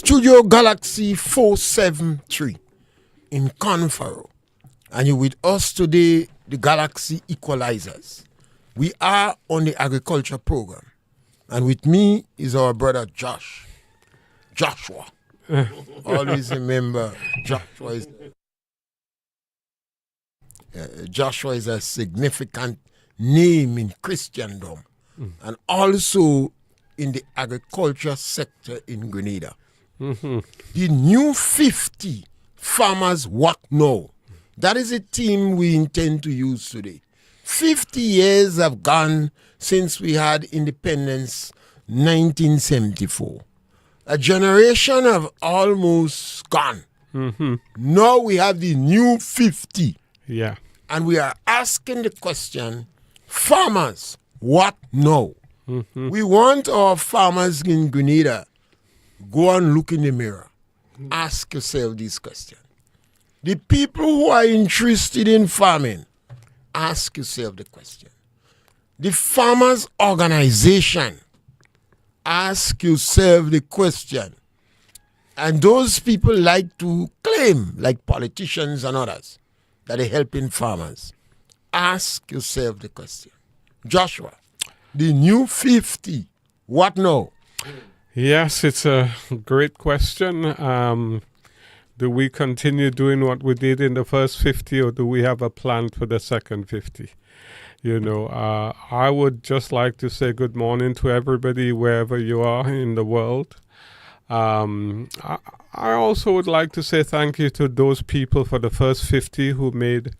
Studio Galaxy 473 in Confaro. And you're with us today, the Galaxy Equalizers. We are on the agriculture program. And with me is our brother Joshua. Always remember, Joshua is a significant name in Christendom and also in the agriculture sector in Grenada. Mm-hmm. The new 50 farmers what now? That is a theme we intend to use today. 50 years have gone since we had independence, 1974. A generation have almost gone. Mm-hmm. Now we have the new 50. Yeah. And we are asking the question, farmers, what now? Mm-hmm. We want our farmers in Grenada, go and look in the mirror. Ask yourself this question. The people who are interested in farming, ask yourself the question. The farmers' organization, ask yourself the question. And those people like to claim, like politicians and others, that they're helping farmers. Ask yourself the question. Joshua, the new 50, what now? Yes, it's a great question. Do we continue doing what we did in the first 50, or do we have a plan for the second 50? You know, I would just like to say good morning to everybody wherever you are in the world. I also would like to say thank you to those people for the first 50 who made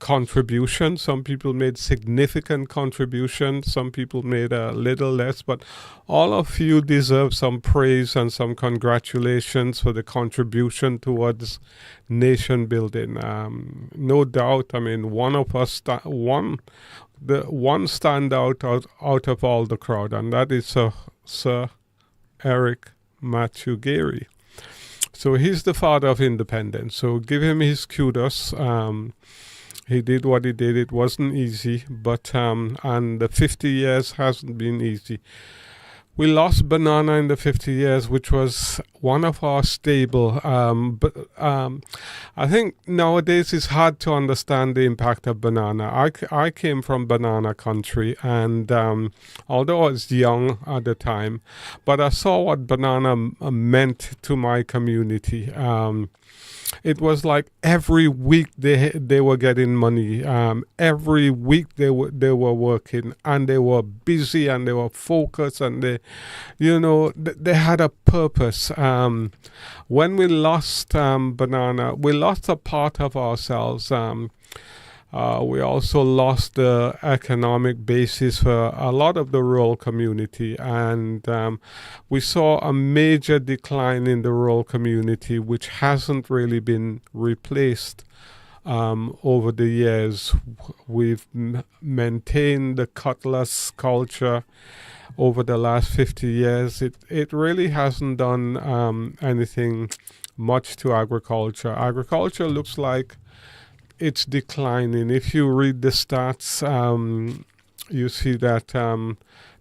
contributions. Some people made significant contributions. Some people made a little less, but all of you deserve some praise and some congratulations for the contribution towards nation building. No doubt. I mean, one of us, one standout out of all the crowd, and that is Sir Eric Matthew Gary. So he's the father of independence. So give him his kudos. He did what he did. It wasn't easy, but and the 50 years hasn't been easy. We lost banana in the 50 years, which was one of our staple. But I think nowadays it's hard to understand the impact of banana. I came from banana country, and although I was young at the time, but I saw what banana meant to my community. It was like every week they were getting money. Every week they were working, and they were busy, and they were focused, and they had a purpose. When we lost banana, we lost a part of ourselves. We also lost the economic basis for a lot of the rural community, and we saw a major decline in the rural community, which hasn't really been replaced over the years. We've maintained the cutlass culture over the last 50 years. It really hasn't done anything much to agriculture. Agriculture looks like it's declining. If you read the stats, you see that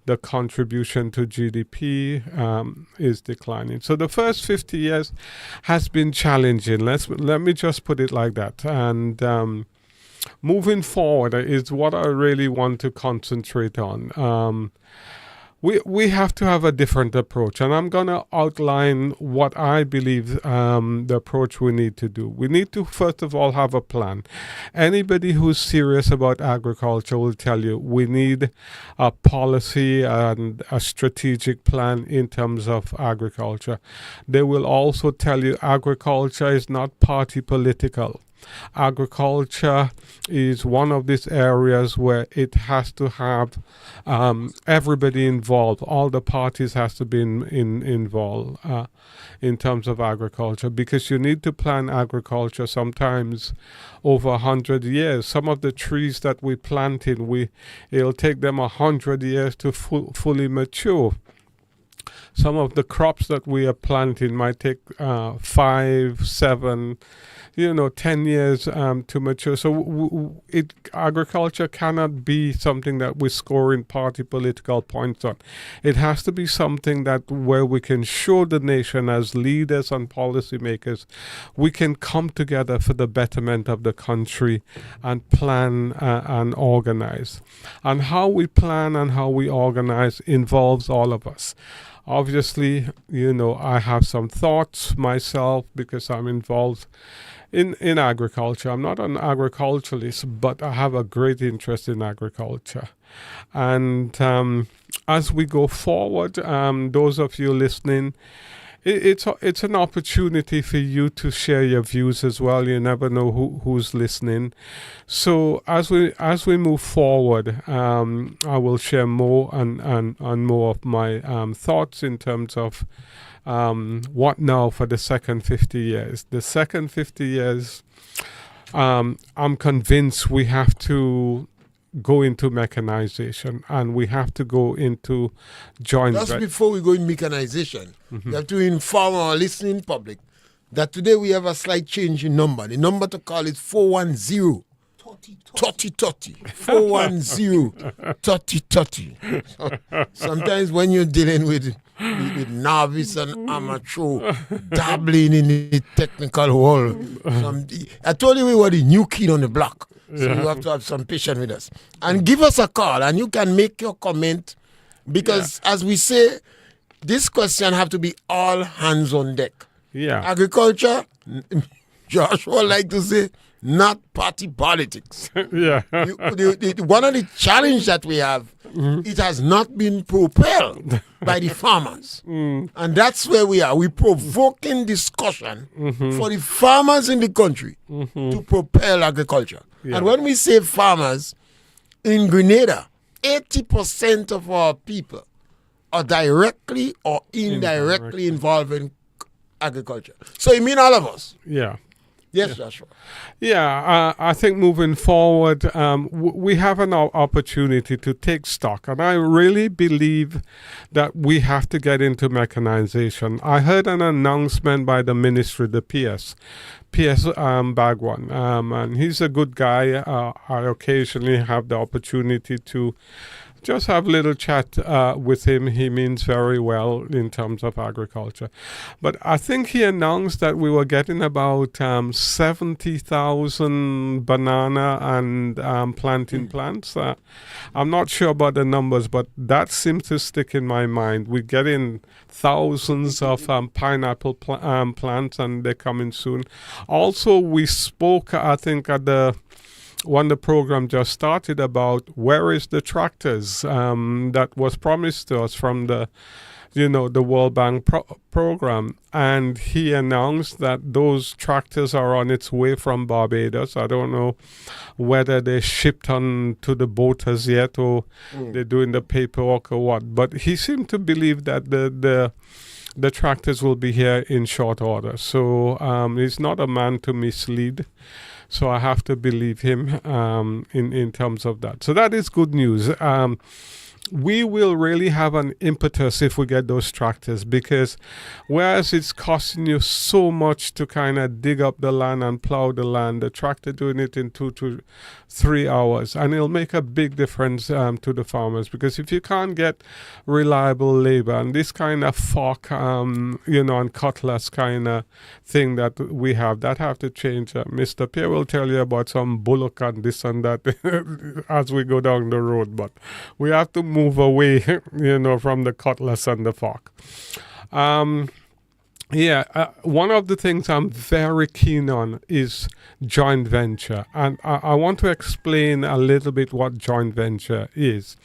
the contribution to GDP is declining. So the first 50 years has been challenging. Let me just put it like that. And moving forward is what I really want to concentrate on. We have to have a different approach, and I'm going to outline what I believe the approach we need to do. We need to, first of all, have a plan. Anybody who's serious about agriculture will tell you we need a policy and a strategic plan in terms of agriculture. They will also tell you agriculture is not party political. agriculture is one of these areas where it has to have everybody involved. All the parties has to be involved in terms of agriculture, because you need to plan agriculture sometimes over 100 years. Some of the trees that we planted, it'll take them 100 years to fully mature. Some of the crops that we are planting might take 5, 7, 10 years to mature. So agriculture cannot be something that we score in party political points on. It has to be something that where we can show the nation as leaders and policymakers, we can come together for the betterment of the country and plan and organize. And how we plan and how we organize involves all of us. Obviously, I have some thoughts myself because I'm involved in agriculture. I'm not an agriculturalist, but I have a great interest in agriculture. And as we go forward, those of you listening, it's an opportunity for you to share your views as well. You never know who's listening. So as we move forward, I will share more and more of my thoughts in terms of what now for the second 50 years. The second 50 years, I'm convinced we have to go into mechanization and we have to go into joint. Just before we go in mechanization, we have to inform our listening public that today we have a slight change in number. The number to call is 410 30 410 30. Sometimes when you're dealing with novice and amateur dabbling in the technical world, I told you we were the new kid on the block. So you have to have some patience with us. And give us a call and you can make your comment because as we say, this question have to be all hands on deck. Yeah. Agriculture, Joshua like to say, not party politics. Yeah. One of the challenges that we have, it has not been propelled by the farmers. And that's where we are. We're provoking discussion for the farmers in the country to propel agriculture. Yeah. And when we say farmers, in Grenada, 80% of our people are directly or indirectly involved in agriculture. So it means all of us. Yeah. Yes, Joshua. Yeah, I think moving forward, we have an opportunity to take stock. And I really believe that we have to get into mechanization. I heard an announcement by the ministry, the PS Bagwan, and he's a good guy. I occasionally have the opportunity to just have a little chat with him. He means very well in terms of agriculture. But I think he announced that we were getting about 70,000 banana and planting plants. I'm not sure about the numbers, but that seems to stick in my mind. We're getting thousands of pineapple plants, and they're coming soon. Also, we spoke, I think, at when the program just started about where is the tractors that was promised to us from the World Bank program, and he announced that those tractors are on its way from Barbados. I don't know whether they shipped on to the boat as yet or they're doing the paperwork or what, but he seemed to believe that the tractors will be here in short order. So he's not a man to mislead. So I have to believe him in terms of that. So that is good news. We will really have an impetus if we get those tractors, because whereas it's costing you so much to kind of dig up the land and plow the land, the tractor doing it in 2 to 3 hours, and it'll make a big difference to the farmers, because if you can't get reliable labor and this kind of fork, and cutlass kind of thing that we have, that have to change. Mr. Pierre will tell you about some bullock and this and that as we go down the road, but we have to move away, from the cutlass and the fork. One of the things I'm very keen on is joint venture. And I want to explain a little bit what joint venture is.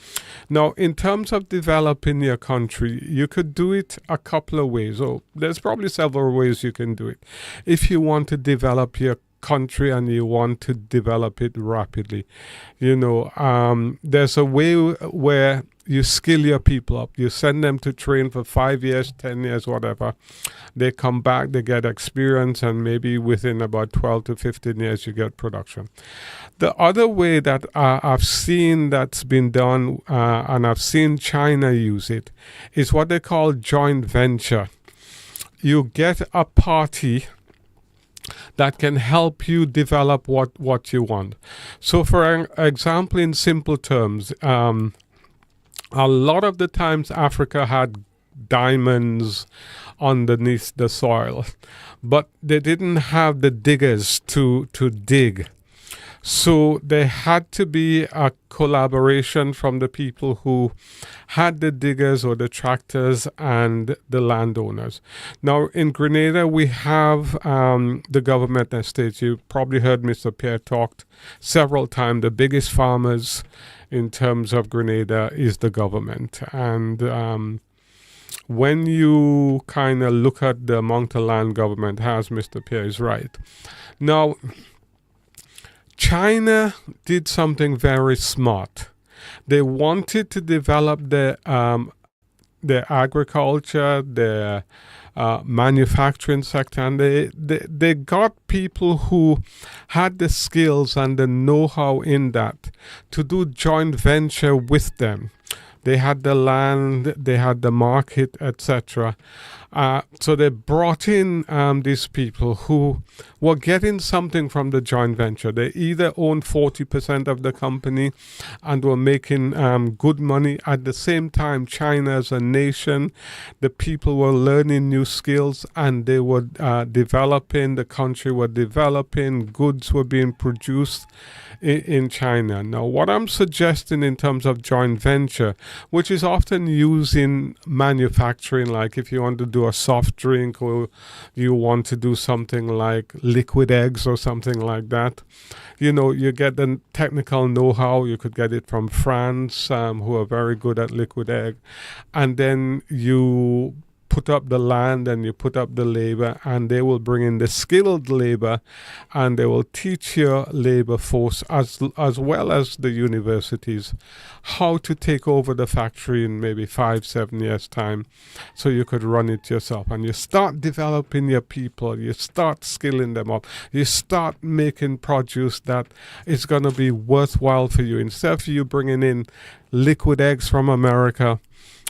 Now, in terms of developing your country, you could do it a couple of ways. There's probably several ways you can do it. If you want to develop your country and you want to develop it rapidly. There's a way where you skill your people up. You send them to train for 5 years, 10 years, whatever. They come back, they get experience, and maybe within about 12 to 15 years, you get production. The other way that I've seen that's been done, and I've seen China use it, is what they call joint venture. You get a party that can help you develop what you want. So for example, in simple terms, a lot of the times Africa had diamonds underneath the soil, but they didn't have the diggers to dig. So there had to be a collaboration from the people who had the diggers or the tractors and the landowners. Now in Grenada we have the government estates. You probably heard Mr. Pierre talked several times. The biggest farmers in terms of Grenada is the government. And when you kind of look at the amount of land government has, Mr. Pierre is right. Now, China did something very smart. They wanted to develop their agriculture, their manufacturing sector, and they got people who had the skills and the know-how in that to do joint venture with them. They had the land, they had the market, etc. So they brought in these people who were getting something from the joint venture. They either owned 40% of the company and were making good money. At the same time, China as a nation, the people were learning new skills and they were developing, the country were developing, goods were being produced in China. Now, what I'm suggesting in terms of joint venture, which is often used in manufacturing, like if you want to do a soft drink or you want to do something like liquid eggs or something like that, you get the technical know-how. You could get it from France, who are very good at liquid egg, and then you put up the land and you put up the labor, and they will bring in the skilled labor and they will teach your labor force as well as the universities how to take over the factory in maybe 5-7 years time, so you could run it yourself. And you start developing your people, you start skilling them up, you start making produce that is going to be worthwhile for you. Instead of you bringing in liquid eggs from America,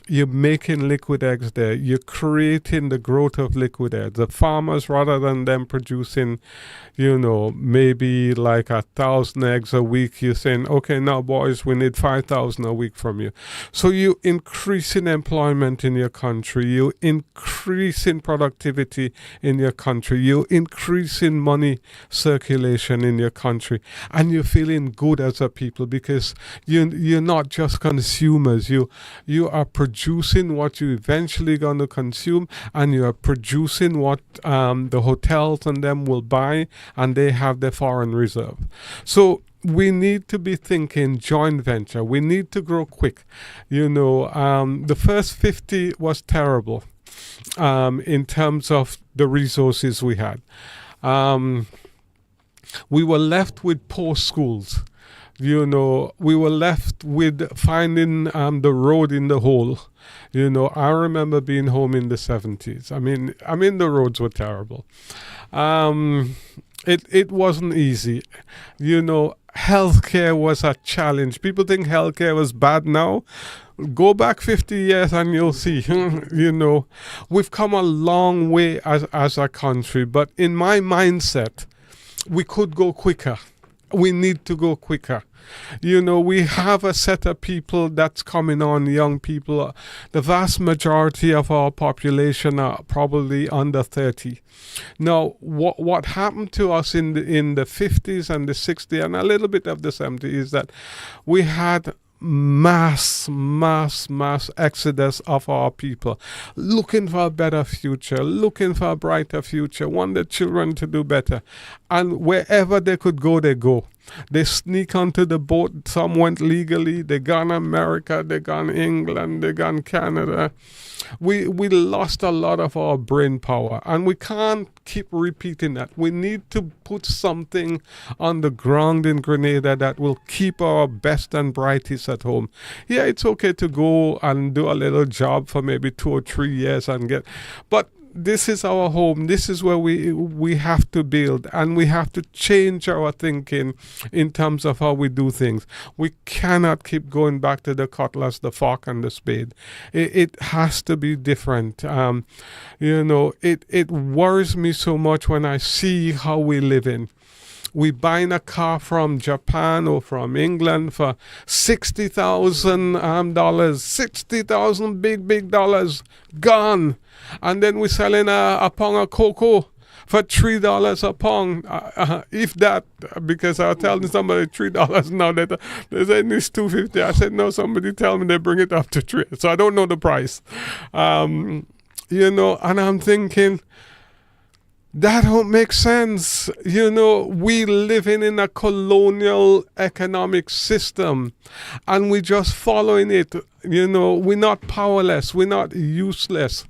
you're making liquid eggs there. You're creating the growth of liquid eggs. The farmers, rather than them producing, maybe like 1,000 eggs a week, you're saying, okay, now boys, we need 5,000 a week from you. So you increasing employment in your country. You increasing productivity in your country. You increasing money circulation in your country. And you're feeling good as a people because you're not just consumers. You are producing what you eventually going to consume, and you are producing what the hotels and them will buy, and they have their foreign reserve. So we need to be thinking joint venture. We need to grow quick. The first 50 was terrible in terms of the resources we had. We were left with poor schools. We were left with finding the road in the hole. I remember being home in the 70s. I mean, the roads were terrible. It wasn't easy. Healthcare was a challenge. People think healthcare was bad now. Go back 50 years and you'll see, we've come a long way as a country. But in my mindset, we could go quicker. We need to go quicker. We have a set of people that's coming on, young people. The vast majority of our population are probably under 30. Now, what happened to us in the 50s and the 60s and a little bit of the 70s is that we had mass exodus of our people looking for a better future, looking for a brighter future, want their children to do better, and wherever they could go, they go. They sneak onto the boat. Some went legally. They gone America. They gone England. They gone Canada. We lost a lot of our brain power, and we can't keep repeating that. We need to put something on the ground in Grenada that will keep our best and brightest at home. Yeah, it's okay to go and do a little job for maybe 2 or 3 years and get, but this is our home. This is where we have to build, and we have to change our thinking in terms of how we do things. We cannot keep going back to the cutlass, the fork, and the spade. It has to be different. It worries me so much when I see how we live in. We buying a car from Japan or from England for $60,000, 60,000 big dollars gone, and then we selling a pound of cocoa for $3 a pound, if that. Because I was telling somebody $3 now that they said it's $2.50. I said no. Somebody tell me they bring it up to $3, so I don't know the price. And I'm thinking, that don't make sense. We living in a colonial economic system, and we just following it. We're not powerless. We're not useless.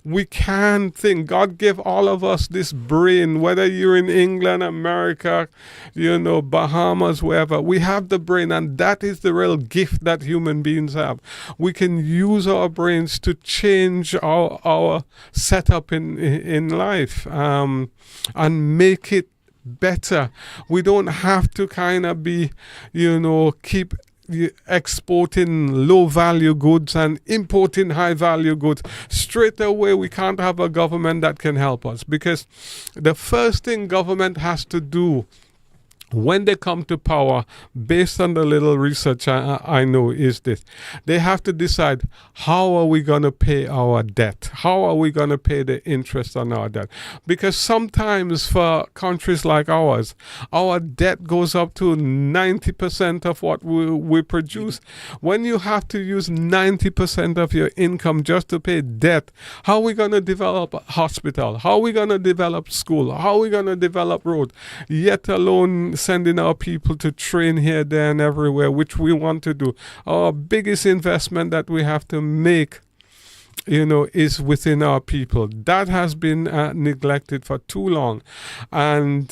We can think. God gave all of us this brain, whether you're in England, America, Bahamas, wherever. We have the brain, and that is the real gift that human beings have. We can use our brains to change our setup in life, and make it better. We don't have to kind of be, keep exporting low value goods and importing high value goods. Straight away, we can't have a government that can help us, because the first thing government has to do when they come to power, based on the little research I know, is this: they have to decide, how are we going to pay our debt? How are we going to pay the interest on our debt? Because sometimes for countries like ours, our debt goes up to 90% of what we produce. When you have to use 90% of your income just to pay debt, how are we going to develop a hospital? How are we going to develop school? How are we going to develop road? Yet alone sending our people to train here, there, and everywhere, which we want to do. Our biggest investment that we have to make, is within our people. That has been neglected for too long. And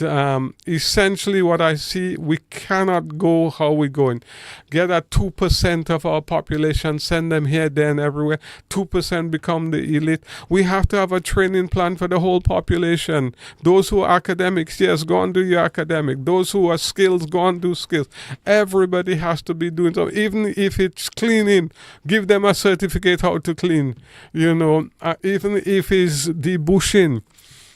essentially what I see, we cannot go how we're going. Get a 2% of our population, send them here, there, and everywhere. 2% become the elite. We have to have a training plan for the whole population. Those who are academics, yes, go and do your academic. Those who are skills, go and do skills. Everybody has to be doing something. Even if it's cleaning, give them a certificate how to clean. Even if it's debushing,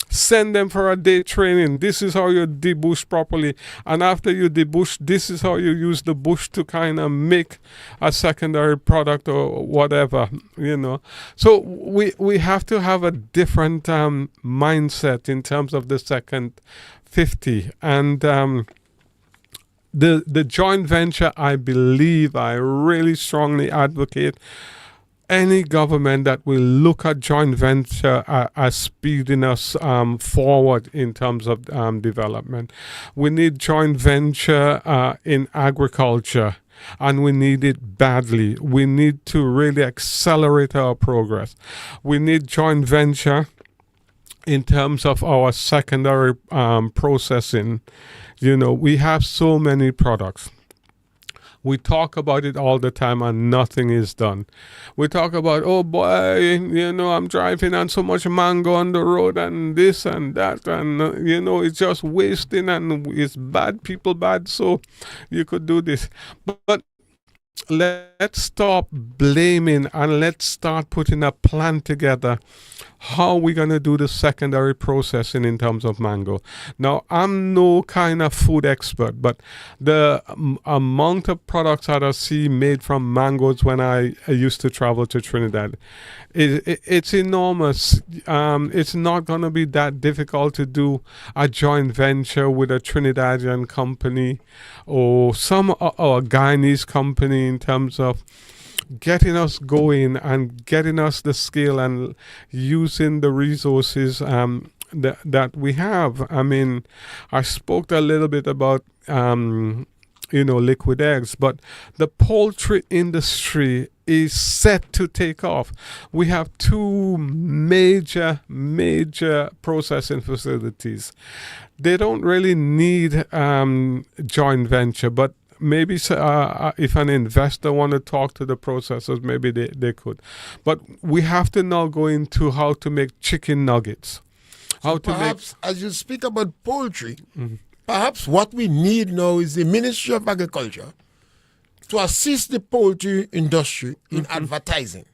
send them for a day training. This is how you debush properly, and after you debush, this is how you use the bush to kind of make a secondary product or whatever. So we have to have a different mindset in terms of the second 50. And the joint venture, I really strongly advocate any government that will look at joint venture as speeding us forward in terms of development. We need joint venture in agriculture, and we need it badly. We need to really accelerate our progress. We need joint venture in terms of our secondary processing. We have so many products. We talk about it all the time and nothing is done. We talk about, oh boy, I'm driving and so much mango on the road and this and that, and it's just wasting and it's bad, people bad, so you could do this. But let's stop blaming and let's start putting a plan together. How are we going to do the secondary processing in terms of mango? Now, I'm no kind of food expert, but the amount of products that I see made from mangoes when I used to travel to Trinidad, it's enormous. It's not going to be that difficult to do a joint venture with a Trinidadian company or a Guyanese company in terms of getting us going and getting us the skill and using the resources that we have. I mean, I spoke a little bit about liquid eggs, but the poultry industry is set to take off. We have two major processing facilities. They don't really need joint venture, but maybe if an investor want to talk to the processors, maybe they could. But we have to now go into how to make chicken nuggets. So perhaps, as you speak about poultry, perhaps what we need now is the Ministry of Agriculture to assist the poultry industry in advertising.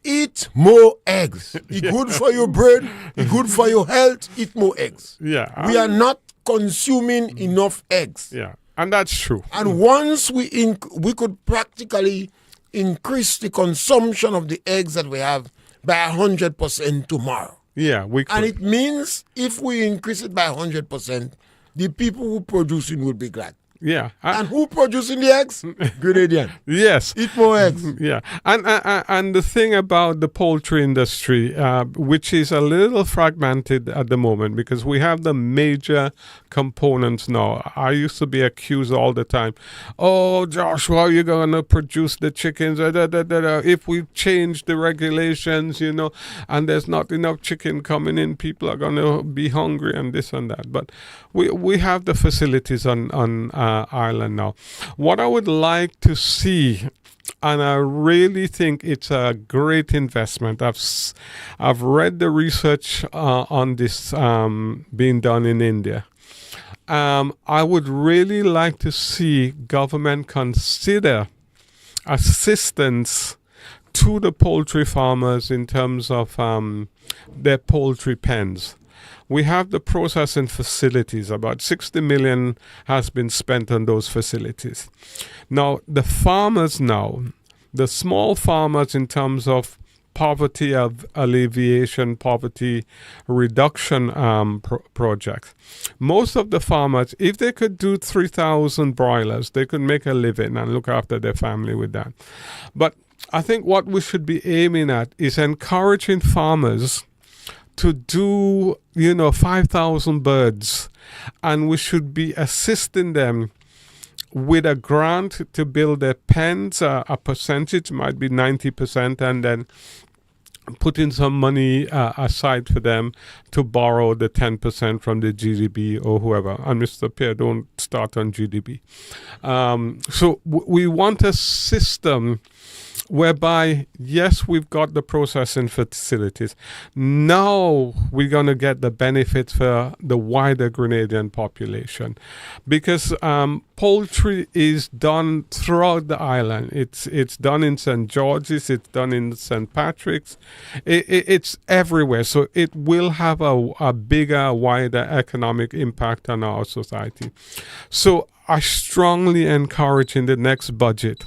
Eat more eggs. It's good for your brain. It's good for your health. Eat more eggs. Yeah, we are not consuming enough eggs. Yeah, and that's true. And once we could practically increase the consumption of the eggs that we have by 100% tomorrow. Yeah, we could. And it means if we increase it by 100%, the people who producing will be glad. Yeah. And who producing the eggs? Grenadian. Yes. Eat more eggs. Yeah. And the thing about the poultry industry, which is a little fragmented at the moment, because we have the major components now. I used to be accused all the time, oh, Joshua, you're going to produce the chickens. If we change the regulations, and there's not enough chicken coming in, people are going to be hungry and this and that. But we have the facilities on Ireland now. What I would like to see, and I really think it's a great investment. I've read the research on this being done in India. I would really like to see government consider assistance to the poultry farmers in terms of their poultry pens. We have the processing facilities. About 60 million has been spent on those facilities. Now, the farmers now, the small farmers in terms of poverty alleviation, poverty reduction projects. Most of the farmers, if they could do 3,000 broilers, they could make a living and look after their family with that. But I think what we should be aiming at is encouraging farmers to do, 5,000 birds, and we should be assisting them with a grant to build their pens. A percentage might be 90%, and then putting some money aside for them to borrow the 10% from the GDP or whoever. And Mr. Pierre, don't start on GDP. So we want a system whereby, yes, we've got the processing facilities. Now we're going to get the benefits for the wider Grenadian population, because poultry is done throughout the island. It's done in St. George's, it's done in St. Patrick's, it's everywhere. So it will have a bigger, wider economic impact on our society. So I strongly encourage in the next budget,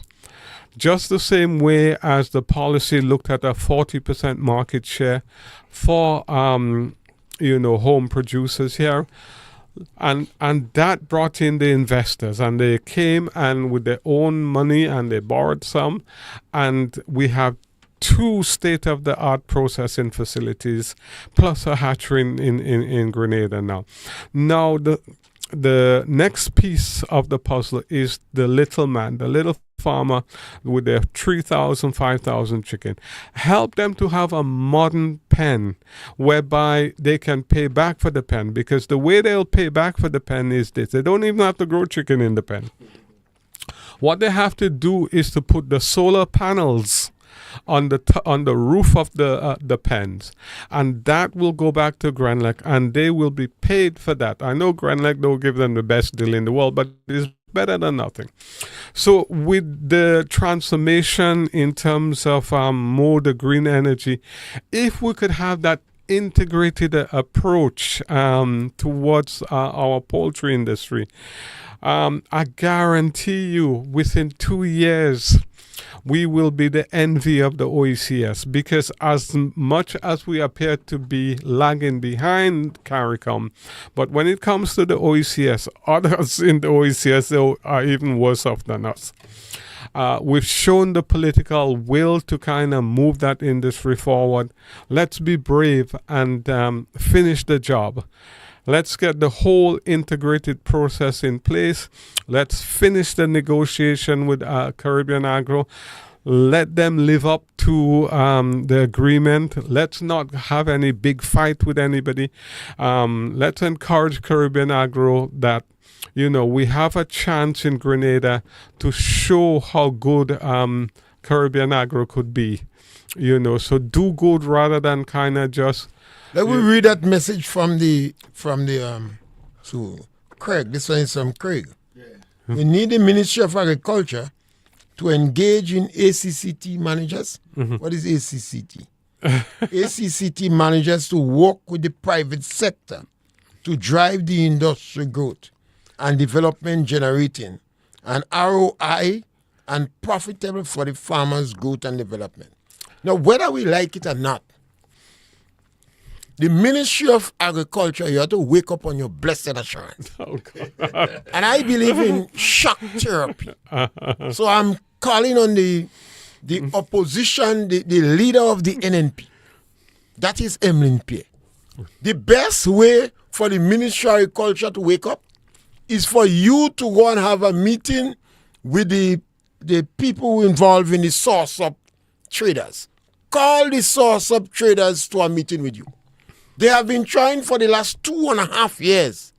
just the same way as the policy looked at a 40% market share for home producers here, and that brought in the investors, and they came and with their own money and they borrowed some, and we have 2 state-of-the-art processing facilities plus a hatchery in Grenada now. Now the next piece of the puzzle is the little man, the little farmer with their 3,000, 5,000 chicken. Help them to have a modern pen whereby they can pay back for the pen, because the way they'll pay back for the pen is this: they don't even have to grow chicken in the pen. What they have to do is to put the solar panels on the roof of the pens, and that will go back to Grenlec, and they will be paid for that. I know Grenlec don't give them the best deal in the world, but it's better than nothing. So with the transformation in terms of more the green energy, if we could have that integrated approach towards our poultry industry, I guarantee you within 2 years we will be the envy of the OECS, because as much as we appear to be lagging behind CARICOM, but when it comes to the OECS, others in the OECS are even worse off than us. We've shown the political will to kind of move that industry forward. Let's be brave and finish the job. Let's get the whole integrated process in place. Let's finish the negotiation with Caribbean Agro. Let them live up to the agreement. Let's not have any big fight with anybody. Let's encourage Caribbean Agro that, we have a chance in Grenada to show how good Caribbean Agro could be. So do good rather than kind of just. Let me read that message from the so Craig. This one is from Craig. Yeah. We need the Ministry of Agriculture to engage in ACCT managers. Mm-hmm. What is ACCT? ACCT managers to work with the private sector to drive the industry growth and development, generating an ROI and profitable for the farmers' growth and development. Now, whether we like it or not, the Ministry of Agriculture, you have to wake up on your blessed assurance. Oh, God. And I believe in shock therapy. So I'm calling on the opposition, the leader of the NNP. That is Emlyn Pierre. The best way for the Ministry of Agriculture to wake up is for you to go and have a meeting with the people involved in the source-up traders. Call the source-up traders to a meeting with you. They have been trying for the last 2.5 years,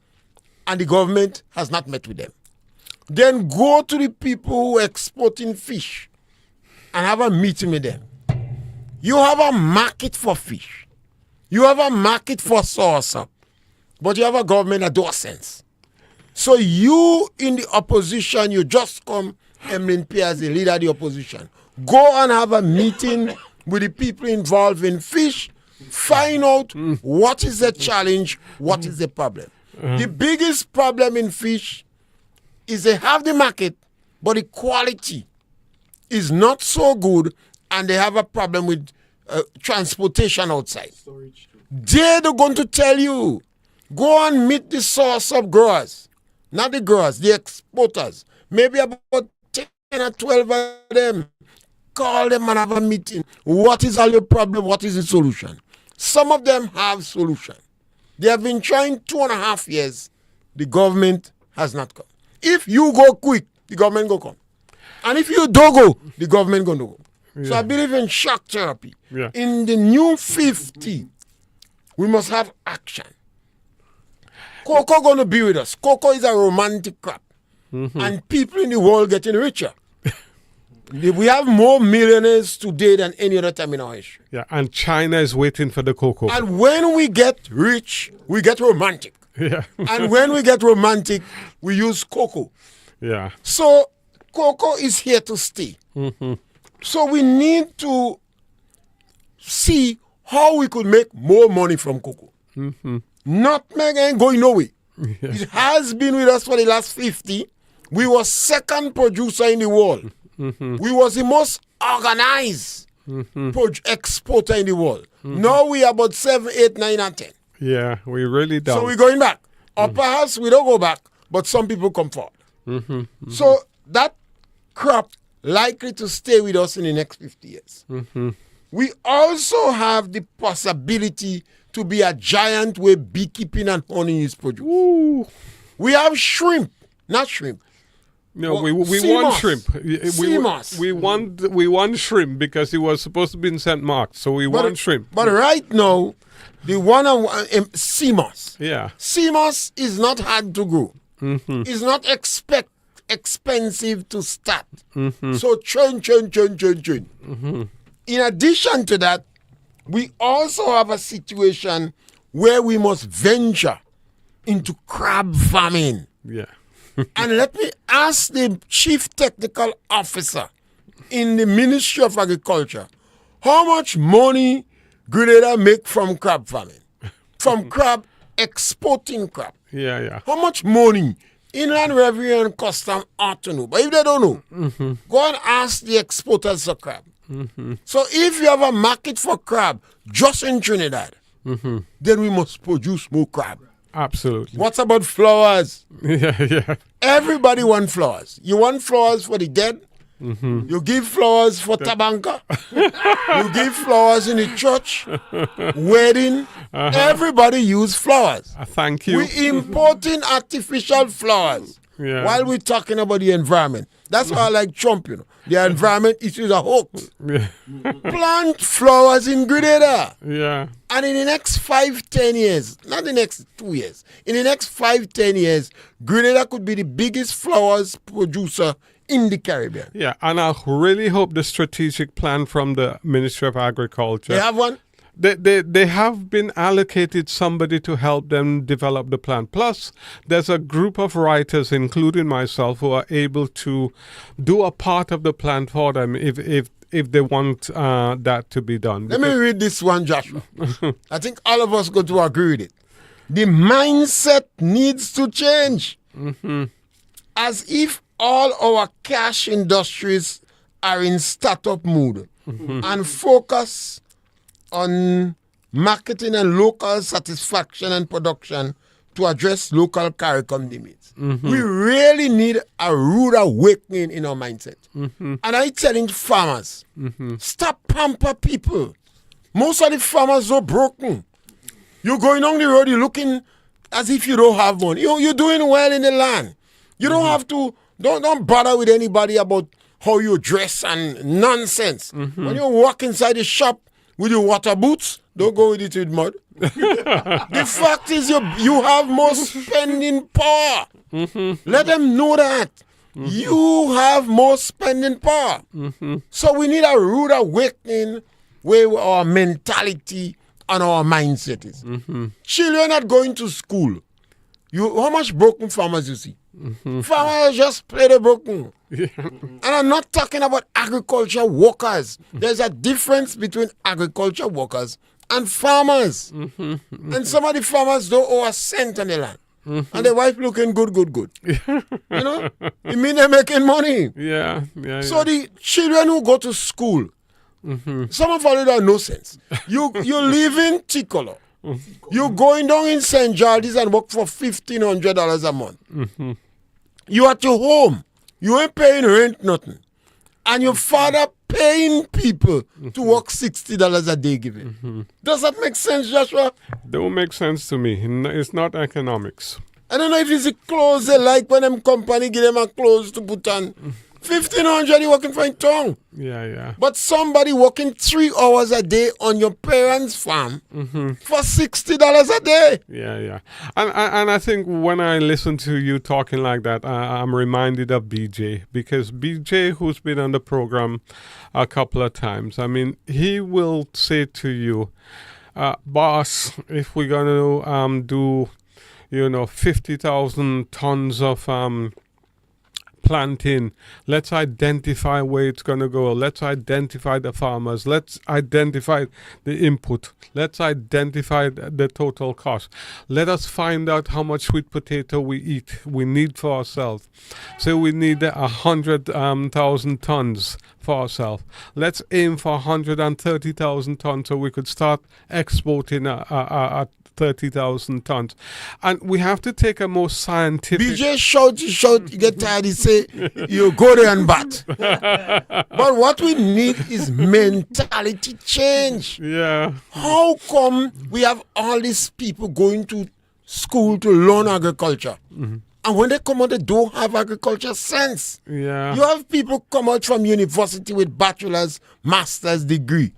and the government has not met with them. Then go to the people who are exporting fish and have a meeting with them. You have a market for fish. You have a market for source-up. But you have a government that does sense. So you in the opposition, you just come, Emlyn Pierre as the leader of the opposition. Go and have a meeting with the people involved in fish. Find out what is the challenge, what is the problem. The biggest problem in fish is they have the market, but the quality is not so good, and they have a problem with transportation outside. They're going to tell you, go and meet the source of growers, not the growers, the exporters. Maybe about 10 or 12 of them. Call them and have a meeting. What is all your problem? What is the solution? Some of them have solution. They have been trying 2.5 years. The government has not come. If you go quick, the government will come. And if you don't go, the government going to go. Yeah. So I believe in shock therapy. Yeah. In the new 50, we must have action. Cocoa going to be with us. Cocoa is a romantic crop. Mm-hmm. And people in the world getting richer. We have more millionaires today than any other time in our history. Yeah, and China is waiting for the cocoa. And when we get rich, we get romantic. Yeah. And when we get romantic, we use cocoa. Yeah. So cocoa is here to stay. Mm-hmm. So we need to see how we could make more money from cocoa. Mm-hmm. Nutmeg ain't going nowhere. Yeah. It has been with us for the last 50. We were second producer in the world. Mm-hmm. We was the most organized exporter in the world. Mm-hmm. Now we are about 7, 8, 9, and 10. Yeah, we really don't. So we're going back. Or perhaps we don't go back, but some people come forward. Mm-hmm. Mm-hmm. So that crop likely to stay with us in the next 50 years. Mm-hmm. We also have the possibility to be a giant where beekeeping and honey is produced. Ooh. We have shrimp, not shrimp. No, well, we want shrimp. We want shrimp because it was supposed to be in St. Mark's, so we want shrimp. But right now, the one sea moss. Yeah. Sea moss is not hard to grow. Mm-hmm. It's not expensive to start. Mm-hmm. So churn. Mm-hmm. In addition to that, we also have a situation where we must venture into crab farming. Yeah. And let me ask the chief technical officer in the Ministry of Agriculture, how much money Grenada make from crab farming? From crab, exporting crab. Yeah. How much money? Inland Revenue and Custom ought to know. But if they don't know, go and ask the exporters of crab. Mm-hmm. So if you have a market for crab just in Trinidad, then we must produce more crab. Absolutely. What about flowers? Yeah. Everybody wants flowers. You want flowers for the dead, You give flowers for tabanka. You give flowers in the church, wedding. Everybody use flowers. Thank you. We importing artificial flowers while we're talking about the environment. That's why I like Trump, The environment issue is a hoax. Plant flowers in Grenada. Yeah. And in the next 5-10 years, not the next 2 years, in the next 5-10 years, Grenada could be the biggest flowers producer in the Caribbean. Yeah, and I really hope the strategic plan from the Ministry of Agriculture. They have one? They have been allocated somebody to help them develop the plan. Plus, there's a group of writers, including myself, who are able to do a part of the plan for them if they want that to be done. Let me read this one, Joshua. I think all of us going to agree with it. The mindset needs to change. As if all our cash industries are in startup mood and focus on marketing and local satisfaction and production to address local CARICOM needs. We really need a rude awakening in our mindset. And I'm telling farmers, stop pamper people. Most of the farmers are broken. You're going on the road, you're looking as if you don't have money. You're doing well in the land. You don't have to, don't bother with anybody about how you dress and nonsense. When you walk inside the shop with your water boots, don't go with it with mud. The fact is you have more spending power. Let them know that. You have more spending power. So we need a rude awakening where our mentality and our mindset is. Children are going to school. How much broken farmers you see? Farmers just play the broken. And I'm not talking about agriculture workers. There's a difference between agriculture workers and farmers. And some of the farmers don't owe a cent on the land. And the wife looking good. It means they're making money. So the children who go to school, some of them have no sense. You live in Ticolo. You're going down in St. George's and work for $1,500 a month. You at your home. You ain't paying rent, nothing. And your father paying people to work $60 a day giving. Does that make sense, Joshua? Don't make sense to me. It's not economics. I don't know if it's the clothes they like when them company give them a clothes to put on. $1,500 you working for a tongue. Yeah. But somebody working 3 hours a day on your parents' farm for $60 a day. Yeah. And I think when I listen to you talking like that, I'm reminded of BJ, because BJ, who's been on the program a couple of times, I mean, he will say to you, boss, if we're going to do, 50,000 tons of planting, let's identify where it's going to go. Let's identify the farmers. Let's identify the input. Let's identify the total cost. Let us find out how much sweet potato we need for ourselves. So we need 100,000 tons for ourselves. Let's aim for 130,000 tons so we could start exporting 30,000 tons. And we have to take a more scientific... BJ shout, you get tired, he say, you go there and bat. But what we need is mentality change. Yeah. How come we have all these people going to school to learn agriculture? And when they come out, they don't have agriculture sense. Yeah. You have people come out from university with bachelor's, master's degree.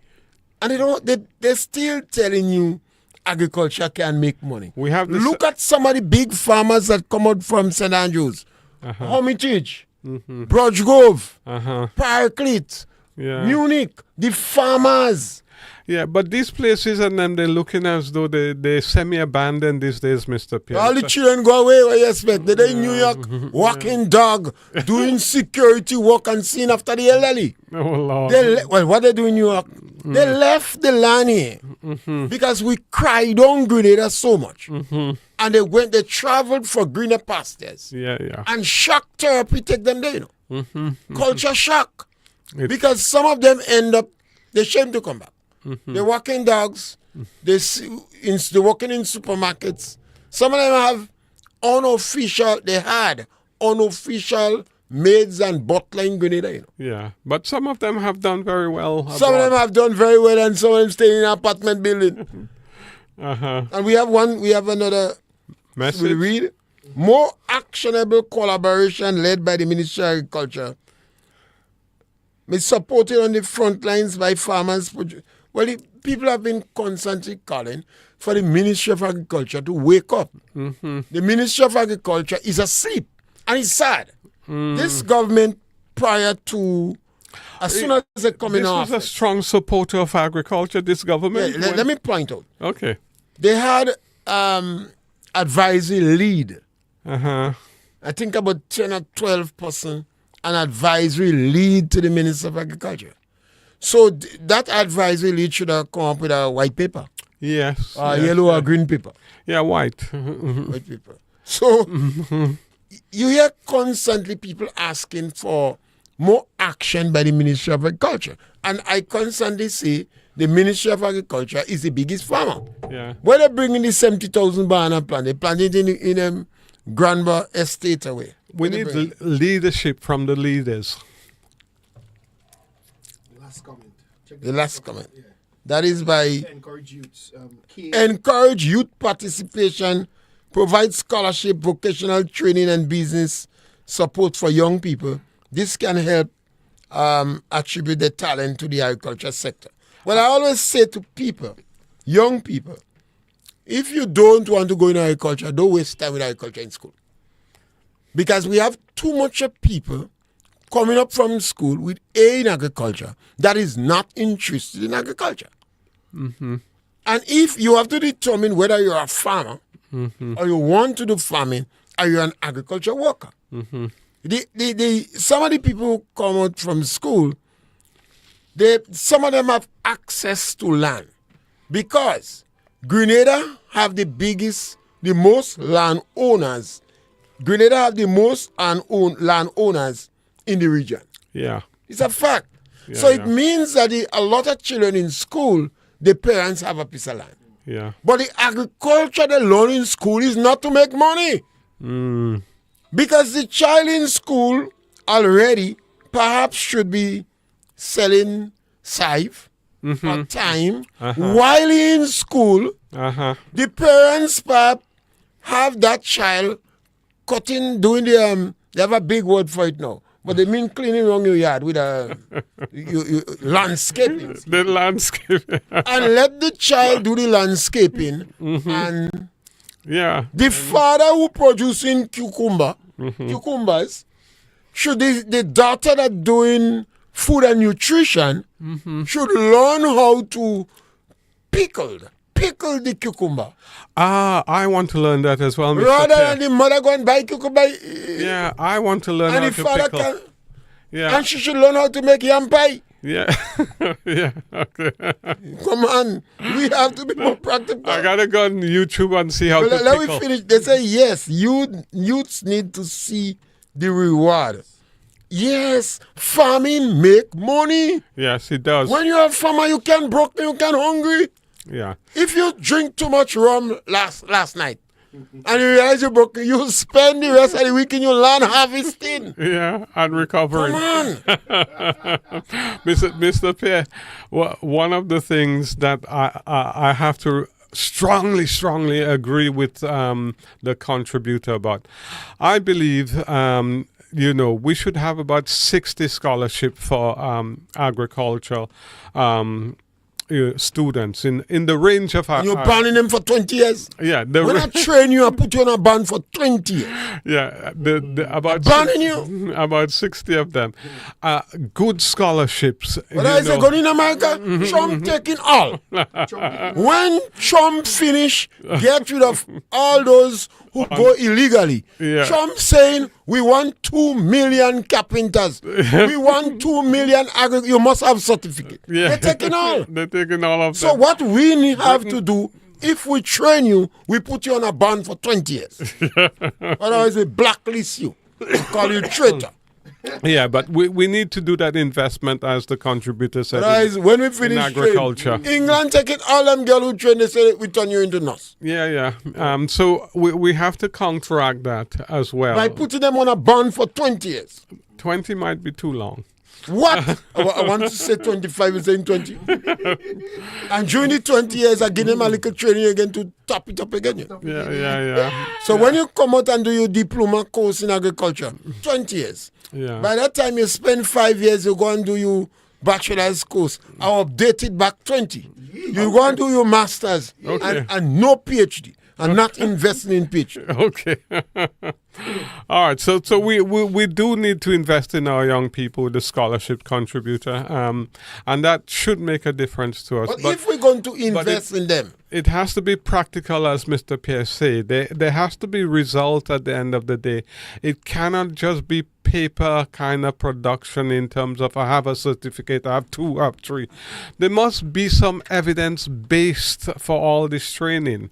And they're still telling you agriculture can make money. We have Look at some of the big farmers that come out from St. Andrews. Hermitage, Brush Grove, Paraclete, Munich, the farmers. Yeah, but these places and them, they're looking as though they're semi-abandoned these days, Mr. Pierre. All the children go away, what you expect? They're in New York, walking dog, doing security work and seeing after the elderly. Oh, Lord. What they do in New York? They left the land here because we cried on Grenada so much. And they traveled for greener pastures. Yeah. And shock therapy take them there, Culture shock. Because some of them end up, they're ashamed to come back. They're walking dogs. They're working in supermarkets. Some of them have unofficial maids and butler in Grenada. You know. Yeah, but some of them have done very well. Some of them have done very well, and some of them stay in an apartment building. And we have another message. we read. More actionable collaboration led by the Ministry of Agriculture. It's supported on the front lines by farmers. Well, people have been constantly calling for the Ministry of Agriculture to wake up. Mm-hmm. The Ministry of Agriculture is asleep, and it's sad. This government, prior to, as soon as they come in office, this was a strong supporter of agriculture, this government. Yeah, let me point out. Okay. They had advisory lead. Uh-huh. I think about 10 or 12% an advisory lead to the Minister of Agriculture. So that advisory lead should have come up with a white paper. Yes. Yellow or green paper. Yeah, white. White paper. So you hear constantly people asking for more action by the Ministry of Agriculture. And I constantly say the Ministry of Agriculture is the biggest farmer. Yeah. When they bring in the 70,000 banana plant, they plant it in Granba Estate away. We need leadership from the leaders. The last comment. Yeah. That is by encourage youths. Encourage youth participation, provide scholarship, vocational training, and business support for young people. This can help attribute their talent to the agriculture sector. Well, I always say to people, young people, if you don't want to go in agriculture, don't waste time with agriculture in school. Because we have too much of people coming up from school with A in agriculture that is not interested in agriculture. Mm-hmm. And if you have to determine whether you're a farmer or you want to do farming or you're an agriculture worker. Mm-hmm. Some of the people who come out from school, some of them have access to land because Grenada have the most landowners. Grenada have the most landowners in the region. Yeah. It's a fact. Yeah, so it means that a lot of children in school, the parents have a piece of land. Yeah. But the agriculture they learn in school is not to make money. Because the child in school already perhaps should be selling scythe or time while in school. The parents perhaps have that child cutting, doing they have a big word for it now. But they mean cleaning around your yard with landscaping. The landscaping. And let the child do the landscaping. And the father who producing cucumbers, should the daughter that doing food and nutrition should learn how to pickle the cucumber. I want to learn that as well, Mr. Rather Pierre. than the mother go and buy cucumber. Yeah, I want to learn how and the to father pickle. can. Yeah. And she should learn how to make yam pie. Yeah. Yeah. Okay. Come on. We have to be more practical. I gotta go on YouTube and see how to Let pickle. me finish. They say yes, youths need to see the reward. Yes, farming make money. Yes, it does. When you're a farmer, you can broke, you can hungry. Yeah. If you drink too much rum last night and you realize you're broke, you spend the rest of the week in your land harvesting. Yeah, and recovering. Come on. Mr. Pierre, one of the things that I have to strongly agree with the contributor about, I believe we should have about 60 scholarship for agricultural students in the range of... You're banning them for 20 years? Yeah. When I train you, I put you on a ban for 20 years. Yeah, about banning you? About 60 of them. Good scholarships. But I say, go in America, Trump taking all. When Trump finish, get rid of all those who go illegally. Yeah. Trump saying, we want 2 million carpenters. We want 2 million agricultors. You must have certificate. Yeah. They're taking all. They're taking all of them. So what we have to do, if we train you, we put you on a ban for 20 years. Otherwise, we blacklist you. We call you traitor. Yeah, but we need to do that investment, as the contributor said, Guys, when we in finish agriculture. train, England take it, all them girls who train, they say we turn you into nurse. Yeah. So we have to counteract that as well. By putting them on a bond for 20 years. 20 might be too long. What? I want to say 25, you're saying 20. And during the 20 years, I give them a little training again to top it up again. Yeah. So when you come out and do your diploma course in agriculture, 20 years. Yeah. By that time you spend 5 years, you go and do your bachelor's course. I update it back 20. You go and do your master's and no PhD. And not investing in PhD. Okay. All right. So we do need to invest in our young people, the scholarship contributor, and that should make a difference to us. But if we're going to invest in them, it has to be practical, as Mr. Pierce said. There has to be result at the end of the day. It cannot just be paper kind of production in terms of I have a certificate, I have 2, I have 3. There must be some evidence based for all this training.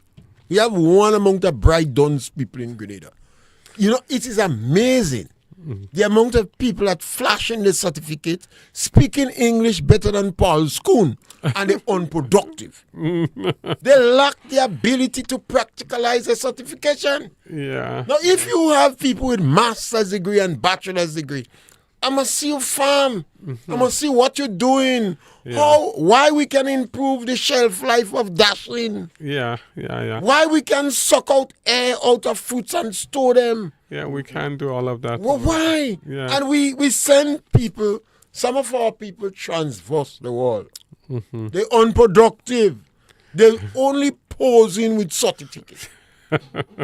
we have one among the bright dons people in Grenada. You know, it is amazing. The amount of people that flashing the certificate, speaking English better than Paul Schoon, and they're unproductive. They lack the ability to practicalize a certification. Yeah. Now, if you have people with master's degree and bachelor's degree, I must see you farm. I must see what you're doing. Why we can improve the shelf life of dashling. Yeah. Why we can suck out air out of fruits and store them. Yeah, we can do all of that. Well, why? Yeah. And we send people, some of our people transverse the world. They're unproductive. They're only posing with certificates.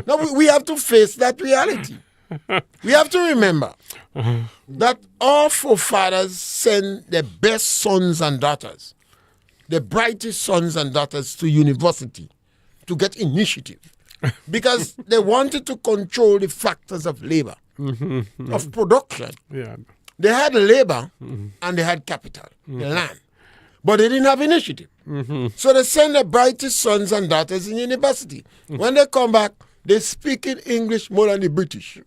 Now, we have to face that reality. We have to remember that our forefathers sent their best sons and daughters, the brightest sons and daughters to university to get initiative because they wanted to control the factors of labor, of production. Yeah. They had labor and they had capital, the land, but they didn't have initiative. So they sent their brightest sons and daughters in university. When they come back, they speak in English more than the British.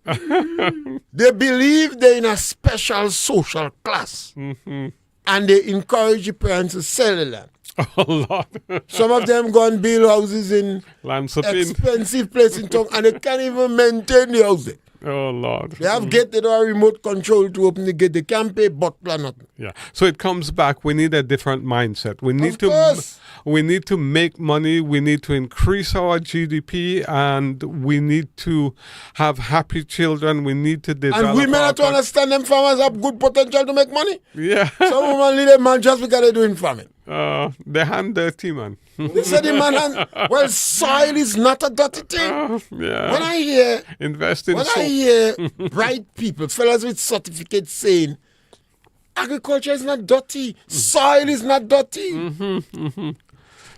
They believe they're in a special social class. And they encourage the parents to sell the land. Oh, Lord. Some of them go and build houses in Lamsapin. expensive places in town, and they can't even maintain the house there. Oh, Lord. They have gate, they don't have remote control to open the gate. They can't pay but plan nothing. Yeah. So it comes back. We need a different mindset. We need course. we need to make money. We need to increase our GDP, and we need to have happy children. We need to develop. And women have to understand them farmers have good potential to make money. Yeah. Some women leave them man just because they're doing farming. The hand dirty, man. They said the man, well, soil is not a dirty thing. Yeah. When I hear, Invest in I soap. hear bright people, fellas with certificates saying, agriculture is not dirty, soil is not dirty.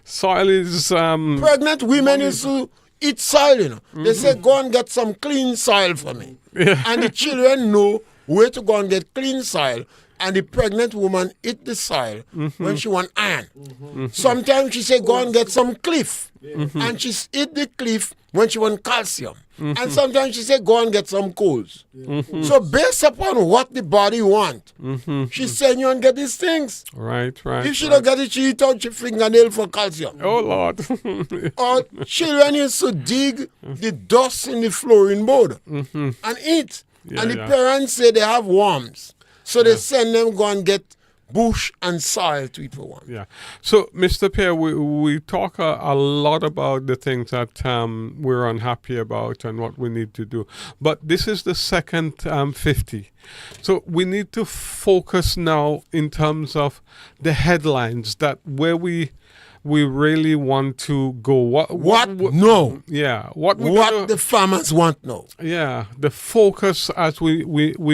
Soil is Pregnant women used to eat soil, you know. They say, go and get some clean soil for me. And the children know where to go and get clean soil. And the pregnant woman eat the soil when she want iron. Sometimes she say, go and get some cliff. And she eat the cliff when she want calcium. And sometimes she say, go and get some coals. So based upon what the body want, she send you and get these things. right. If she don't get it, she eat out your fingernail for calcium. Oh, Lord. Or children used to dig the dust in the flooring board and eat. And the parents say they have worms. So they send them go and get bush and soil to eat for one. Yeah. So, Mr. Pierre, we talk a lot about the things that we're unhappy about and what we need to do. But this is the second 50. So we need to focus now in terms of the headlines, that where we really want to go. What? No. Yeah. What the farmers want now. Yeah, the focus as we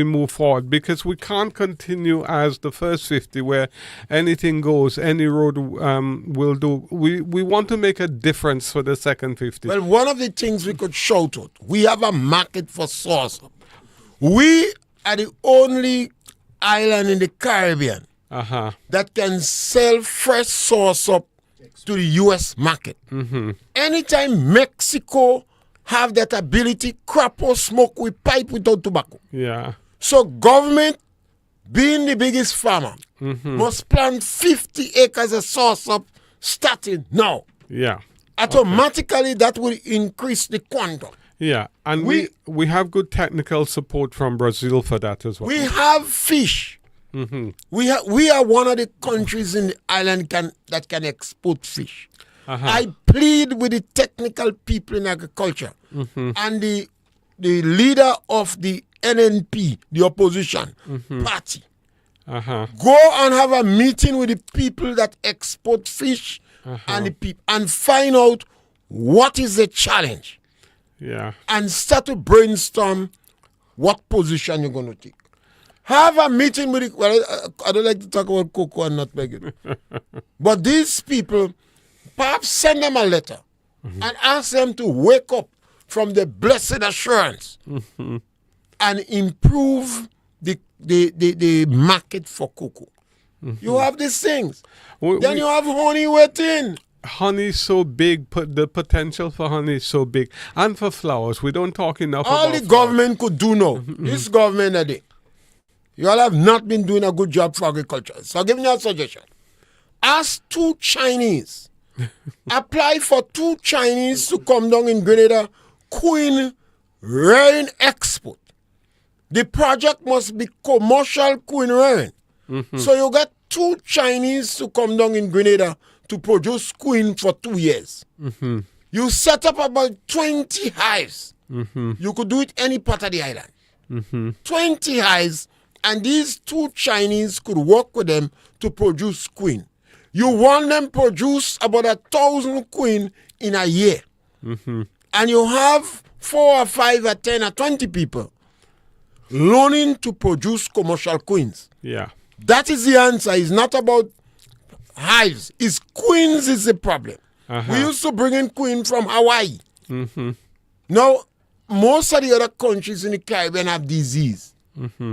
move forward, because we can't continue as the first 50 where anything goes, any road will do. We want to make a difference for the second 50. Well, one of the things we could shout out, we have a market for sauce. We are the only island in the Caribbean that can sell fresh sauce up to the U.S. market. Anytime Mexico have that ability, crop or smoke, we pipe without tobacco. Yeah. So government, being the biggest farmer, must plant 50 acres of sauce-up starting now. Yeah. Automatically, that will increase the quantum. Yeah, and we have good technical support from Brazil for that as well. We have fish. We are one of the countries in the island that can export fish. I plead with the technical people in agriculture and the leader of the NNP, the opposition party. Go and have a meeting with the people that export fish and the people and find out what is the challenge. Yeah. And start to brainstorm what position you're going to take. Have a meeting with I don't like to talk about cocoa and nutmeg. But these people, perhaps send them a letter and ask them to wake up from the blessed assurance and improve the market for cocoa. You have these things. Then you have honey waiting. Honey is so big, the potential for honey is so big. And for flowers, we don't talk enough about all the government could do now. This government today, you all have not been doing a good job for agriculture. So I'm giving you a suggestion. Ask 2 Chinese. Apply for 2 Chinese to come down in Grenada, queen rearing export. The project must be commercial queen rearing. So you got 2 Chinese to come down in Grenada to produce queen for 2 years. You set up about 20 hives. You could do it any part of the island. 20 hives, and these 2 Chinese could work with them to produce queen. You want them produce about 1,000 queen in a year. And you have 4 or 5 or 10 or 20 people learning to produce commercial queens. Yeah. That is the answer. It's not about hives. It's queens is the problem. We used to bring in queen from Hawaii. Now, most of the other countries in the Caribbean have disease.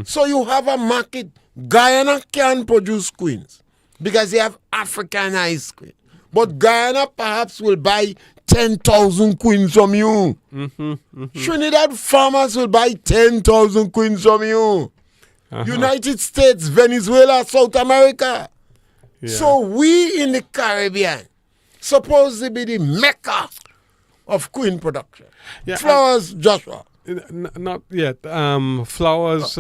So you have a market. Guyana can produce queens because they have Africanized queen. But Guyana perhaps will buy 10,000 queens from you. Trinidad farmers will buy 10,000 queens from you. United States, Venezuela, South America. Yeah. So we in the Caribbean supposed to be the mecca of queen production. Yeah, Flowers, Joshua. Not yet. Flowers.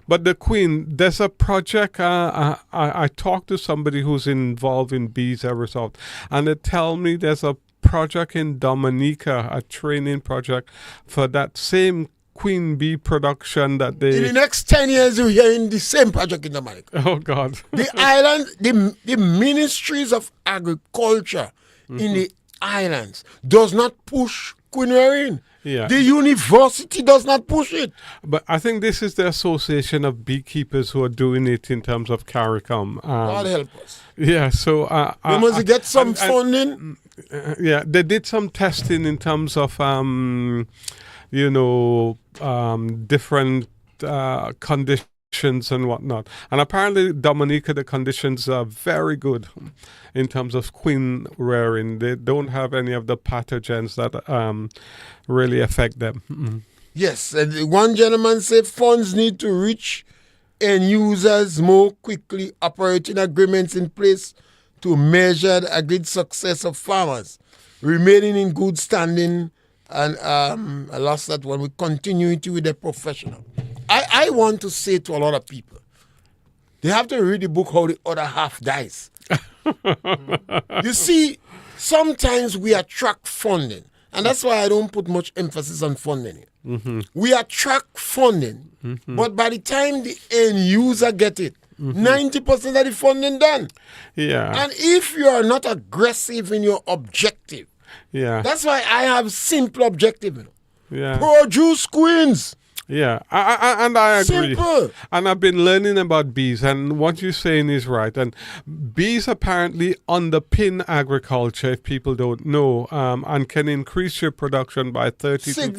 But the queen, there's a project. I talked to somebody who's involved in bees ever so, and they tell me there's a project in Dominica, a training project for that same queen bee production that they... In the next 10 years, you're hearing the same project in Dominica. Oh, God. The island, the ministries of agriculture in the islands does not push queen rearing. Yeah. The university does not push it. But I think this is the Association of Beekeepers who are doing it in terms of CARICOM. God help us. Yeah, so... we must get some funding. Yeah, they did some testing in terms of... different conditions and whatnot. And apparently Dominica, the conditions are very good in terms of queen rearing. They don't have any of the pathogens that really affect them. Yes, and one gentleman said funds need to reach end users more quickly, operating agreements in place to measure the agreed success of farmers, remaining in good standing. And I lost that one with continuity with the professional. I want to say to a lot of people, they have to read the book How the Other Half Dies. You see, sometimes we attract funding, and that's why I don't put much emphasis on funding. We attract funding, but by the time the end user get it, 90% of the funding done. Yeah. And if you are not aggressive in your objective, yeah, that's why I have simple objective. Yeah. Produce queens. Yeah, and I agree. Simple. And I've been learning about bees, and what you're saying is right. And bees apparently underpin agriculture, if people don't know, and can increase your production by 30 to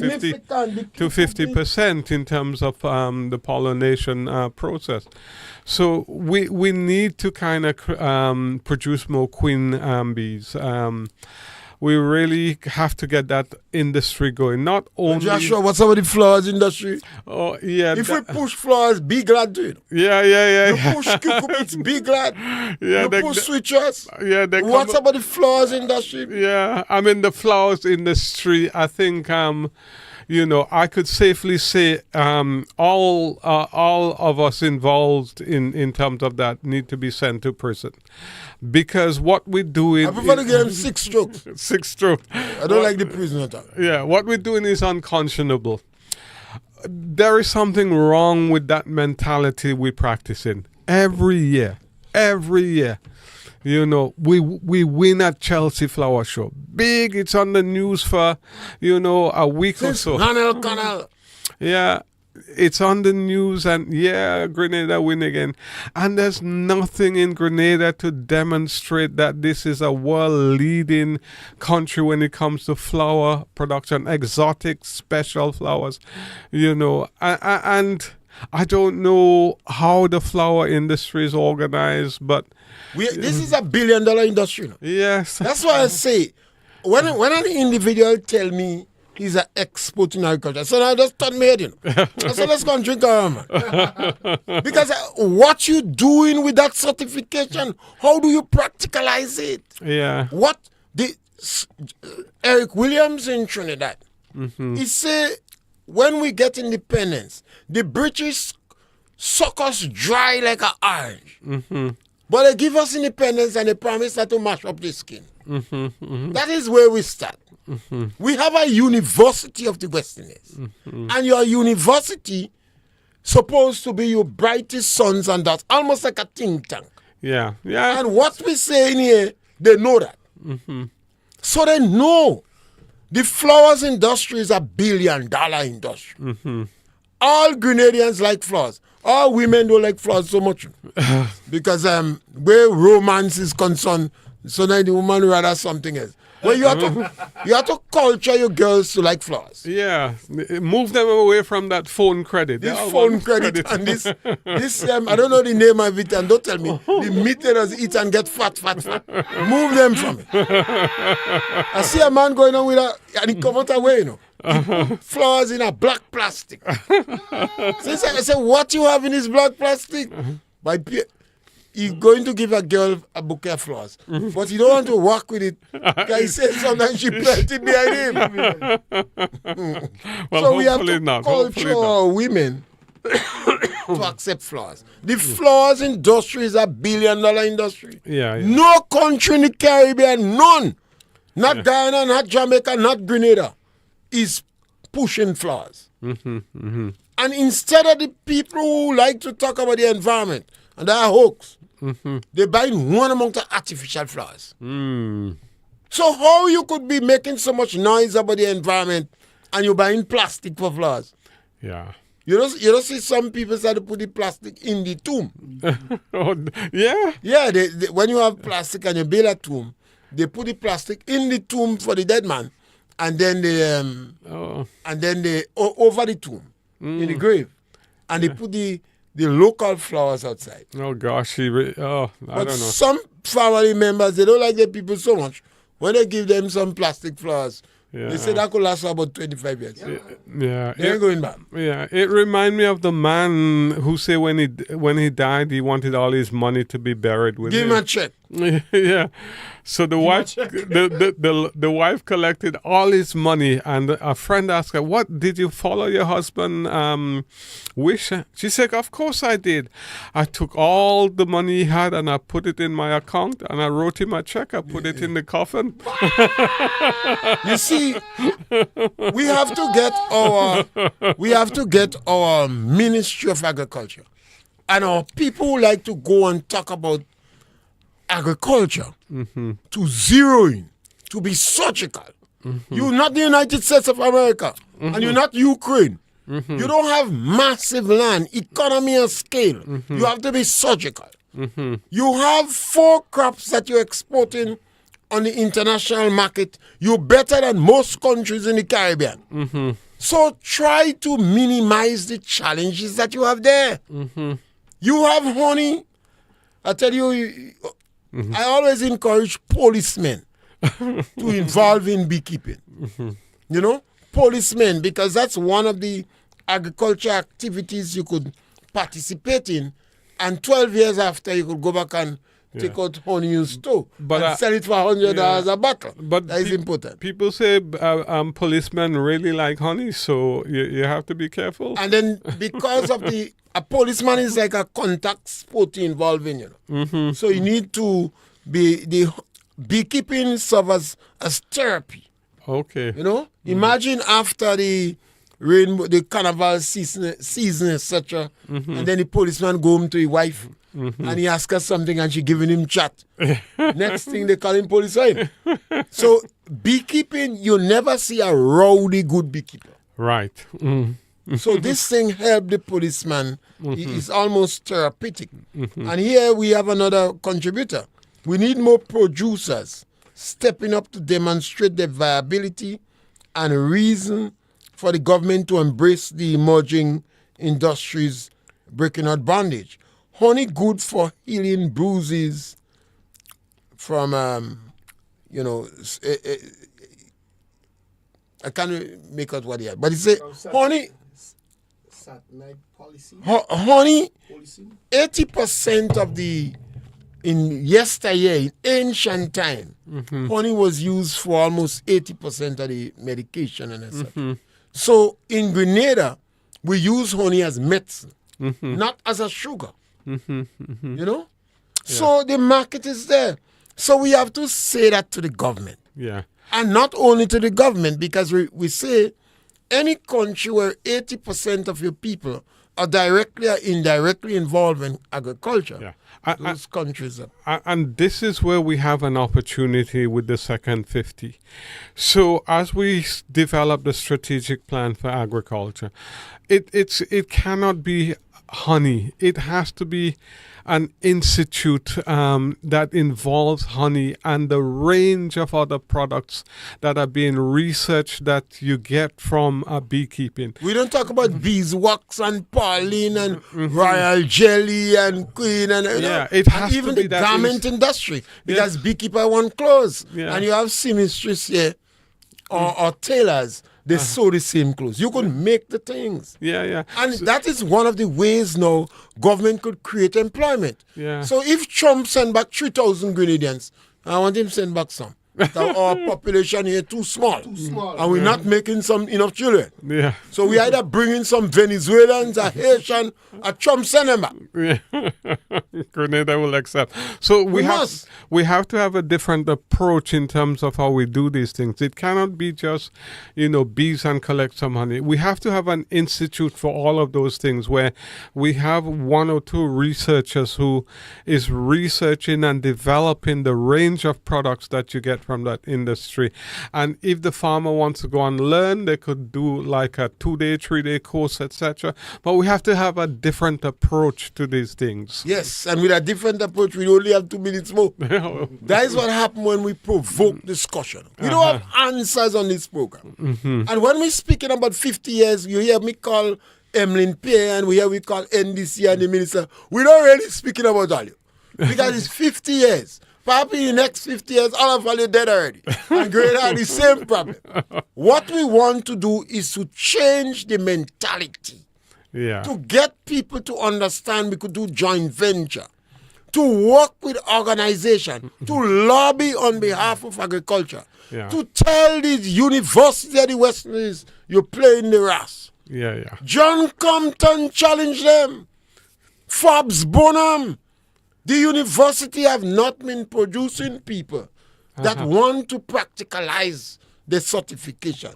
50% in terms of the pollination process. So we need to kind of produce more queen bees. we really have to get that industry going. Not only Joshua, what's up with the flowers industry? oh yeah, If we push flowers, be glad to it. yeah. You push cucumbers, be glad. Yeah, you push switchers. yeah, What's about the flowers industry? Yeah, I mean the flowers industry. I think I could safely say all of us involved in terms of that need to be sent to prison, because what we're doing. I prefer to give them 6 strokes. 6 strokes. I don't like the prisoner talk. Yeah, what we're doing is unconscionable. There is something wrong with that mentality we're practicing every year. We win at Chelsea Flower Show. Big, it's on the news for, a week or so. Canal. Yeah, it's on the news, and Grenada win again. And there's nothing in Grenada to demonstrate that this is a world-leading country when it comes to flower production, exotic, special flowers, and I don't know how the flower industry is organized, but This is $1 billion industry. No? yes. That's why I say, when an individual tell me he's an expert in agriculture, so I just turn my head, I said, let's go and drink our man. Because what you doing with that certification, how do you practicalize it? Yeah. Eric Williams in Trinidad, he say, when we get independence, the British suck us dry like an orange. But they give us independence and they promise not to mash up the skin. That is where we start. We have a university of the West Indies. And your university supposed to be your brightest sons and daughters, almost like a think tank. Yeah. And what we say in here, they know that. So they know the flowers industry is $1 billion industry. All Grenadians like flowers. All women don't like flowers so much. Because where romance is concerned, so now the woman rather something else. Well, you have to culture your girls to like flowers. Yeah. Move them away from that phone credit. This phone credit and this I don't know the name of it, and don't tell me the meat they just eat and get fat. Move them from it. I see a man going on with and he come out away, He put flowers in a black plastic. So I said, what you have in this black plastic? He's going to give a girl a bouquet of flowers, but he don't want to work with it. He says sometimes she planted behind him. Well, so we have to not. culture our women to accept flowers. The flowers industry is $1 billion industry. Yeah. No country in the Caribbean, none, not Guyana, not Jamaica, not Grenada, is pushing flowers. And instead of the people who like to talk about the environment, and they are hoax, they buying one amount of artificial flowers. So how you could be making so much noise about the environment and you're buying plastic for flowers? Yeah. You don't see some people start to put the plastic in the tomb. Yeah. Yeah, when you have plastic and you build a tomb, they put the plastic in the tomb for the dead man, and then they over the tomb in the grave, and they put the local flowers outside. Oh gosh, I don't know. Some family members, they don't like their people so much. When they give them some plastic flowers, they say that could last for about 25 years. Yeah. They ain't going back. Yeah, it reminds me of the man who said when he died, he wanted all his money to be buried with him. Give him a check. Yeah. So the wife, the wife collected all his money, and a friend asked her, "What did you follow your husband wish?" She said, "Of course I did. I took all the money he had and I put it in my account, and I wrote him a check. I put it in the coffin." You see, we have to get our Ministry of Agriculture and our people who like to go and talk about agriculture to zero in, to be surgical. You're not the United States of America, and you're not Ukraine. You don't have massive land, economy and scale. You have to be surgical. You have 4 crops that you're exporting on the international market. You're better than most countries in the Caribbean. So try to minimize the challenges that you have there. You have honey. I tell you, I always encourage policemen to involve in beekeeping. You know, policemen, because that's one of the agriculture activities you could participate in, and 12 years after you could go back and take out honey in store and sell it for $100 a bottle. But that is important. People say policemen really like honey, so you have to be careful. And then because of a policeman is like a contact sport involving, you know. So you need to the beekeeping serves as therapy. Okay. You know, imagine after the rainbow, the carnival season, etc. And then the policeman go home to his wife and he asks her something and she giving him chat. Next thing they call him policeman. So beekeeping, you never see a rowdy good beekeeper. Right. So this thing helped the policeman. It's almost therapeutic. And here we have another contributor. We need more producers stepping up to demonstrate their viability and reason for the government to embrace the emerging industries breaking out bondage. Honey good for healing bruises from, I can't make out what he had, but he said honey. Honey, 80% of in yesteryear, in ancient time, honey was used for almost 80% of the medication and etc. So in Grenada, we use honey as medicine, not as a sugar. You know? So the market is there. So we have to say that to the government. Yeah. And not only to the government, because we say any country where 80% of your people are directly or indirectly involved in agriculture, those countries are. And this is where we have an opportunity with the second 50. So as we develop the strategic plan for agriculture, it cannot be honey. It has to be an institute that involves honey and the range of other products that are being researched that you get from beekeeping. We don't talk about beeswax and pollen and royal jelly and queen and it has even to be the garment industry, because beekeeper want clothes and you have seamstresses here or tailors. They sew the same clothes. You could make the things. And that is one of the ways now government could create employment. So if Trump send back 3,000 Grenadians, I want him to send back some. Our population here too small. And we're not making enough children. So we either bring in some Venezuelans, a Haitian, a Trump send them back. Grenada will accept. So we have to have a different approach in terms of how we do these things. It cannot be just, bees and collect some honey. We have to have an institute for all of those things where we have one or two researchers who is researching and developing the range of products that you get from that industry. And if the farmer wants to go and learn, they could do like a 2-day, 3-day course, etc. But we have to have a different approach to these things. Yes, and with a different approach, we only have 2 minutes more. That is what happens when we provoke discussion. We don't have answers on this program. And when we're speaking about 50 years, you hear me call Emlyn Pierre and we call NDC and the minister. We're not really speaking about value because it's 50 years. Probably in the next 50 years, all of value dead already. And Grenada had the same problem. What we want to do is to change the mentality. To get people to understand we could do joint venture, to work with organization, to lobby on behalf of agriculture, to tell the University of the West Indies you play in the RAS. John Compton challenged them. Forbes Bonham. The university have not been producing people that want to practicalize the certification.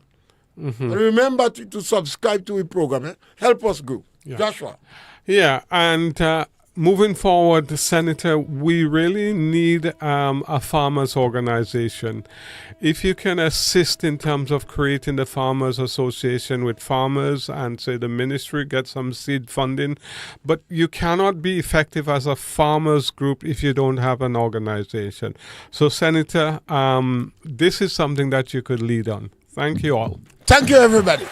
And remember to subscribe to the program. Help us grow. Joshua. And moving forward, Senator, we really need a farmers organization. If you can assist in terms of creating the Farmers Association with farmers and say the ministry get some seed funding, but you cannot be effective as a farmers group if you don't have an organization. So, Senator, this is something that you could lead on. Thank you all. Thank you, everybody.